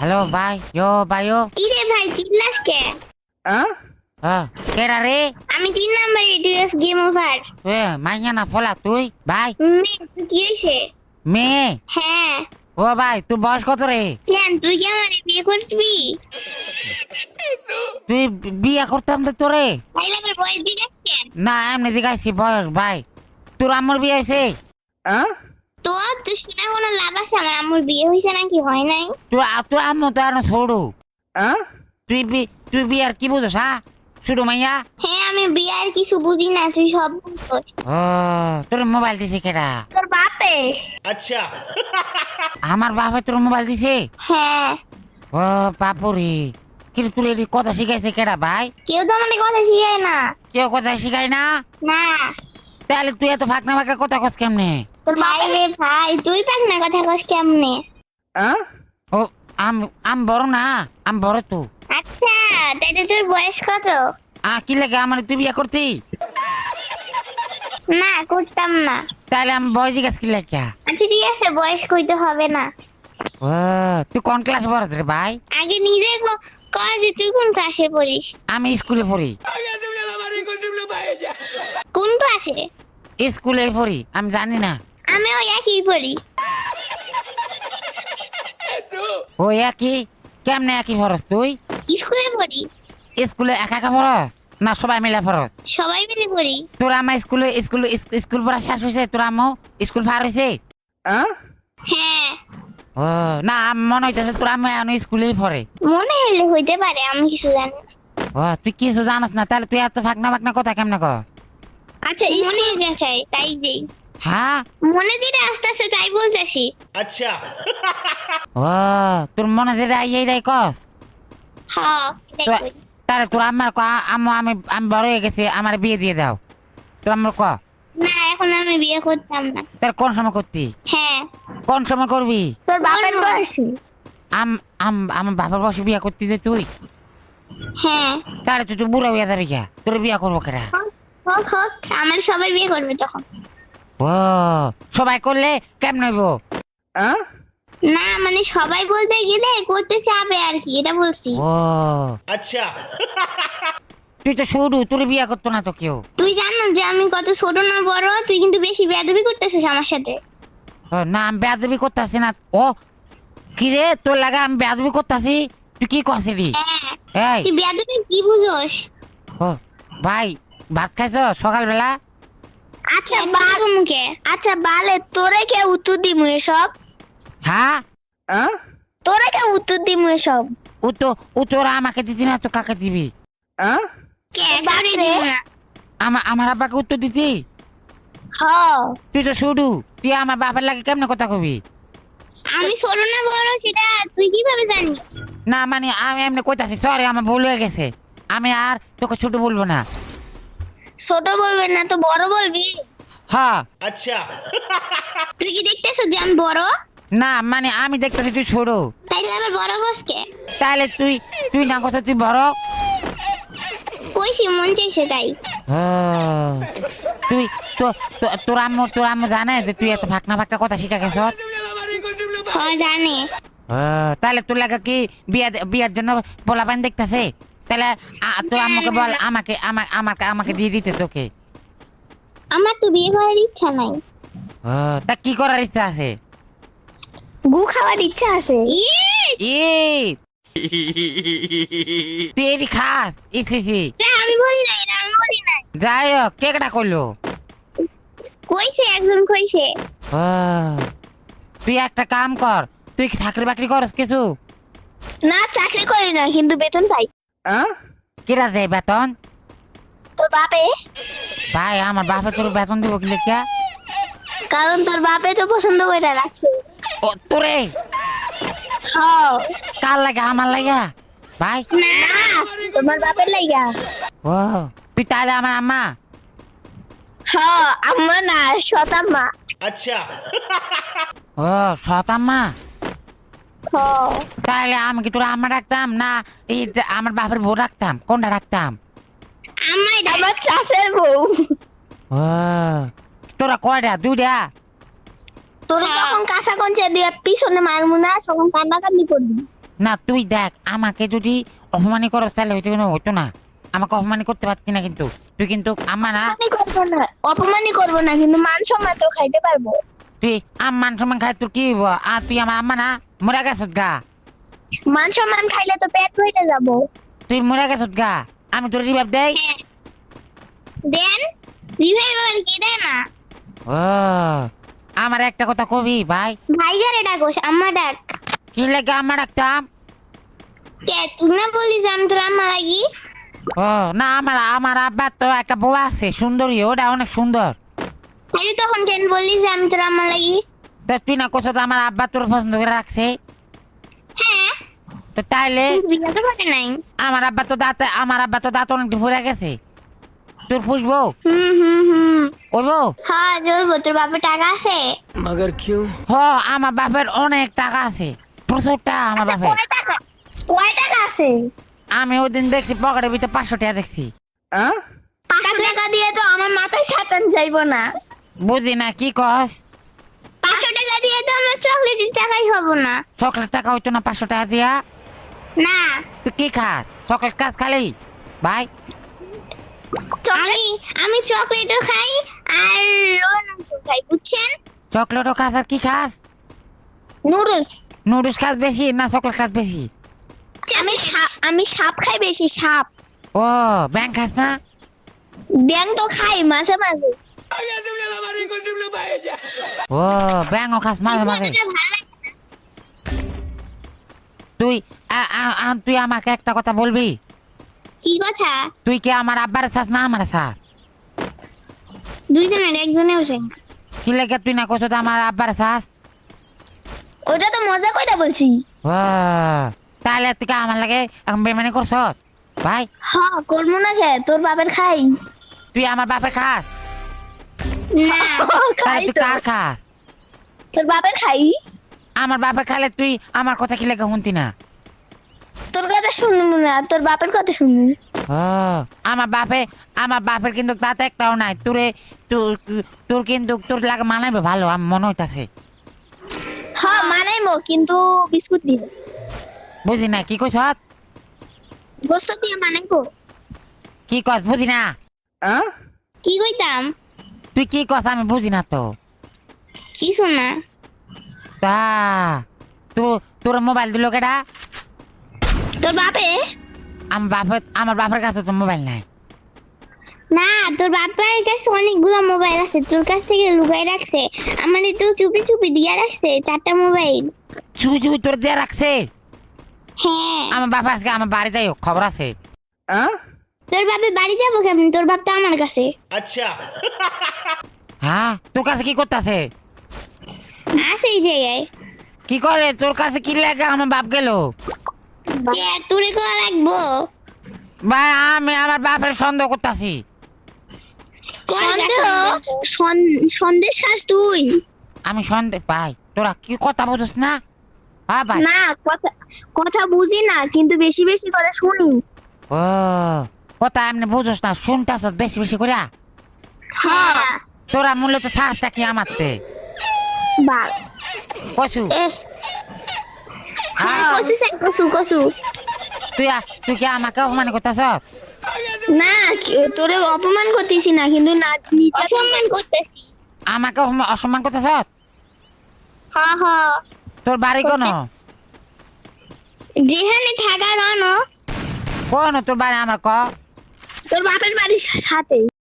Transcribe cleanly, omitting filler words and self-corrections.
Hello ভাই, ভাইও কি রে ভাই চিল্লাস কে? কেডা রে? আমি 3 নম্বরে ডিএস গেম ওভার। মাইয়া না ফলা তুই ভাই? তুই কি হইছে? মেয়ে? হ্যাঁ। ও ভাই তোর বয়স কত রে? কেন তুই কি আমারে বিয়ে করবি? তুই বিয়ে করতাম তো তোরে? ভাই লাগবে বয়স জিজ্ঞাস কেন? না এমনি জিজ্ঞাসি বয়স ভাই। তোর আম্মুর বিয়ে হয়েছে? তুই শুনে কোনো লাভ আছে? আমার আম্মুর বিয়ে হয়েছে নাকি হয় নাই? তোর আম্মু তো আর ছোড়ু। তুই বিয়ার কি বুঝোস হ্যাঁ? শুধু মাইয়া? হ্যাঁ আমি বিয়ে আর কিছু বুঝি না, তুই সব বুঝছিস। ও তোর মোবাইল দিছে কেডা? তোর বাপে। আচ্ছা আমার বাপে তোর মোবাইল দিছে? হ্যাঁ। ও বাপুরে, কিন্তু তোর এটি কথা শিখাইছে কেডা ভাই? কেউ তো আমাকে কথা শিখায় না। কেউ কথা শিখাই না? না। তাহলে তুই এত ফাঁকনা ফাঁকনা কথা কস কেমনে? তোর ভাই রে ভাই, তুই পাক না কথা কস কেমনে? ও আম বড় না, আম বড় তো। আচ্ছা তাইলে তোর বয়স কত? কি লাগে আমার তুই বিয়ে করতি? না করতাম না। তাহলে আমি বয়স জিজ্ঞাসা কি লাগে? আচ্ছা ঠিক আছে, বয়স কইতে হবে না। ও তুই কোন ক্লাস পড়াস রে ভাই? আগে নিজে কয় যে তুই কোন ক্লাসে পড়িস? আমি স্কুলে পড়ি। কোন ক্লাসে? স্কুলে পড়ি, আমি জানি না। আমিও একই পড়ি। ও একই? কেমনে একই পড়স তুই? স্কুলে পড়ি। স্কুলে একা একা পড়স না সবাই মিলে পড়স? সবাই মিলে পড়ি। তোর আমার স্কুল পড়া শেষ হয়েছে? তোর আম্মু স্কুল পার হয়েছে? হ্যাঁ। ও না মনে হইতেছে তোর আম্মু এখন স্কুলেই পড়ে। মনে হলে হইতে পারে, আমি কিছু জানি না। ও তুই কিছু জানাস না, তাহলে তুই এত ফাঁকনা ফাঁকনা কথা কেমনে কর? আচ্ছা মনে যা চাই তাই দেই। হ্যাঁ মনে যেটা আস্তে আস্তে তাই বলতেছি। আচ্ছা ও তোর মনে যেটা এইটাই কস? হ্যাঁ এটাই কই। তাহলে তোর আম্মার ক আম্মু আমি বড় হয়ে গেছি, আমার বিয়ে দিয়ে দাও। তোর আম্মার ক না এখন আমি বিয়ে করতাম না। তার কোন সময় করতি? হ্যাঁ। কোন সময় করবি? তোর বাবার বয়সী। আমার বাবার বয়সে বিয়ে করতি যে তুই? হ্যাঁ। তাহলে তুই বুড়া হইয়া যাবি কে? তোর বিয়ে করবো কেটা? হোক হোক, আমার সবাই বিয়ে করবে তখন। ও সবাই করলে কেমন হইব? না মানে সবাই বলতে গেলে করতে চাবে আর কি, এটা বলছি। ও আচ্ছা তুই তো শুরু, তোর বিয়ে করতো না তো কেউ। তুই জানো যে আমি কত ছোট না বড়? তুই কিন্তু বেশি বেয়াদবি করতেছিস আমার সাথে। না আমি বেয়াদবি করতেছি না। ও কি রে তোর লাগা আমি বেয়াদবি করতেছি? তুই কি করছিলি? হ্যাঁ। এই তুই বেয়াদবি কি বুঝোস? ও ভাই ভাত খাইছ সকালবেলা? আচ্ছা বাল মুখে। আচ্ছা বালে তোরে কে উত্তর দিমু এসব? হ্যাঁ তোরে কে উত্তর দিমু এসব? ও তোরা আমাকে দিতি না তো কাকে দিবি? কে কারে দিমু না? আমার আব্বাকে উত্তর দিতি? হ্যাঁ। তুই তো শুরু, তুই আমার বাবার লাগে কেমনে কথা কবি? আমি ছোট না বড় সেটা তুই কিভাবে জানিস? না মানে আমি এমনি কইতাছি, সরি আমার ভুল হয়ে গেছে। আমি আর তোকে ছোট বলবো না। ছোট বলবি না তো বড় বলবি? হ্যাঁ। আচ্ছা তুই কি দেখতেছিস যে আমি বড়? না মানে আমি দেখতেছি তুই ছোট। তাইলে আবার বড় গোসকে? তাহলে তুই না কথা তুই বড়। কইছি মন চাইছে তাই। তুই তোর আম্মু জানে যে তুই এত ফাঁকনা ফাঁকনা কথা শিখা গেছ? হ্যাঁ জানে। তাহলে তোর লাগা কি বিয়ার জন্য পোলাপান দেখতেছে? তাহলে তোর আম্মুকে বল আমাকে দিয়ে দিতে তোকে। আমার তো বিয়ে করার ইচ্ছা নাই। তা কি করার ইচ্ছা আছে? গু খাওয়ার ইচ্ছা আছে। তুই এটি খাস? ইসি আমি বলি নাই, আমি বলি নাই। যাই হোক কে কেটা করলো? কইছে একজন কইছে। তুই একটা কাম কর, তুই কি চাকরি বাকরি করস কিছু? না চাকরি করি না কিন্তু বেতন পাই। কিরা যায় বেতন? তোর বাপে। ভাই আমার বাপে তোর বেতন দিব কি লেখা? কারণ তোর বাপে তো পছন্দ করে রাখছে। ও তোরে? হ্যাঁ। কার লাগা? আমার লাগা ভাই? না তোমার বাপের লাইগা। ও তুই তাহলে আমার আম্মা? হ্যাঁ আম্মা না শতাম্মা। আচ্ছা ও সৎ আম্মা? হ্যাঁ। তাহলে আমি কি তোরা আম্মা রাখতাম না এই আমার বাপের বউ রাখতাম? কোনটা রাখতাম? আম্মাই আমার চাষের বউ। ও তোরা কয়টা? দুইটা? তোর যখন কাঁচা কঞ্চা দিয়ে পিছনে মারমু না তখন কান্নাকান্দি করবি। না তুই দেখ আমাকে যদি অপমানি করো তাহলে হয়তো কোনো হতো না। আমাকে অপমানি করতে পারছি না কিন্তু তুই কিন্তু আমার না অপমানই করবো না কিন্তু মান সম্মান তো খাইতে পারবো। তুই মান সম্মান খাই তোর কি হইব? আর তুই আমার আম্মা না মরে গেছত গা। মান সম্মান খাইলে তো পেট ভরে যাবো। তুই মরে গেছত গা, আমি তোর রিভাইভ দেই। দেন রিভাইভ আর কি দেয় না। ও আমার একটা কথা কবি ভাই। ভাইগারে ডাকোস আম্মা ডাক। কি লাগে আম্মা ডাকতাম? কে তুই না বলিস আমি তোর আম্মা লাগি? ও না আমার আব্বার তো একটা বউ আছে সুন্দরী, ওটা অনেক সুন্দর। তাহলে তখন কেন বলিস যে আমি তোর আম্মা লাগি? তো তুই না কোথাও আমার আব্বা তোর পছন্দ করে রাখছে, হ্যাঁ তো তাইলে কিন্তু বিয়ে তো করে নাই। আমার আব্বা তো দাঁত অনেক ফুরে গেছে, তোর ফুসবো ওইবো? হ্যাঁ জলবো। তোর বাপের টাকা আছে? मगर क्यों? হ আমার বাপের অনেক টাকা আছে, প্রচুর টাকা আমার বাপের। কয় টাকা আছে? আমি ওই দিন দেখছি পকেটের ভিতরে 500 টাকা দেখছি। 500 টাকা দিয়ে তো আমার মাথায় সাতান যাইবো না। বুঝি না কি কস? 500 টাকা দিয়ে তো আমার চকলেটের টাকাই হবো না। চকলেট টাকা হইতো না 500 টাকা দিয়া? না তুই কি খাস? চকলেট খাস খালি ভাই? আমি চকলেটও খাই আর রোনাসও খাই বুঝছেন? চকলেটও খাস আর কি খাস? নুডলস। নুডলস খাস বেশি না চকলেট খাস বেশি? আমি সাপ খাই বেশি, সাপ। ও ব্যাং খাস না? ব্যাং তো খাই মাঝে মাঝে। ও ব্যাংও খাস মাঝে মাঝে? এটা ভালো লাগে না। তুই আমাকে একটা কথা বলবি? কি কথা? তুই কি আমার আব্বার চাস না আমার চাস? দুইজনের একজনেও চাই না। কি লেগে তুই না কোথাও আমার আব্বার চাস? ওটা তো মজা কইরা বলছি। ও তাহলে তুই কি আমার লাগে এখন বেমানি করছ ভাই? হ্যাঁ করবো না কে? তোর বাপের খাই তুই আমার বাপের খাস? না তাহলে খাই তুই তো। কার খাস? তোর বাপের খাই। আমার বাপের খালে তুই আমার কথা কি লেগে শুনতি না? তোর কথা শুনবো না, তোর বাপের কথা শুনবো। ও আমার বাপের কিন্তু তাতে একটাও নাই। তোর কিন্তু তোর লাগে মানাবে ভালো আমার মনে হইতাছে। হ্যাঁ মানাইমো কিন্তু বিস্কুট দিয়ে। বুঝি না কি কইছ? গোস্ত দিয়ে মানাইবো। কি কস বুঝি না? কি কইতাম? তুই কি কস আমি বুঝি না তো। কিছু না। তা তোর মোবাইল দিল কেডা? তোর বাপে? আমার বাপের কাছে তো মোবাইল নাই। না তোর বাপের কাছে অনেকগুলো মোবাইল আছে, তোর কাছ থেকে লুকাই রাখছে। আমার তো চুপি চুপি দিয়ে রাখছে 4টা মোবাইল। চুপি চুপি তোর দিয়ে রাখছে? হ্যাঁ আমার বাবা আজকে আমার বাড়ি যাই খবর আছে। তোর বাপে বাড়ি যাবো কেমন? তোর বাপ তো আমার কাছে। अच्छा হ্যাঁ তোর কাছে কি করতেছে? আছে এই জায়গায়। কি করে তোর কাছে কি লাগে? আমার বাপ গেল কে তোরে কোয়া লাগবো? ভাই আমি আমার বাপের সন্দেহ করতেছি। সন্দেশ খাস তুই? আমি সন্দেহ ভাই, তোরা কি কথা বুঝছ না? হ্যাঁ ভাই না কথা বুঝি না কিন্তু বেশি বেশি করে শুনি। ও কথা এমনি বুঝছ না, শুনতেছ বেশি বেশি করে। হ্যাঁ তোরা মূলত থাকটা কি আমারতে বাল কসু? হ্যাঁ কসু চাই, কসু কসু। তুই কি আমাকে অপমান করতেছ? না তোরে অপমান করতেছি না কিন্তু না নিচে অপমান করতেছি। আমাকে অসম্মান করতেছ? হ্যাঁ হ্যাঁ তোর বাড়ি কোন? যেখানে থাকা রনো। কোন তোর বাড়ি আমার ক? তোর বাপের বাড়ির সাথে।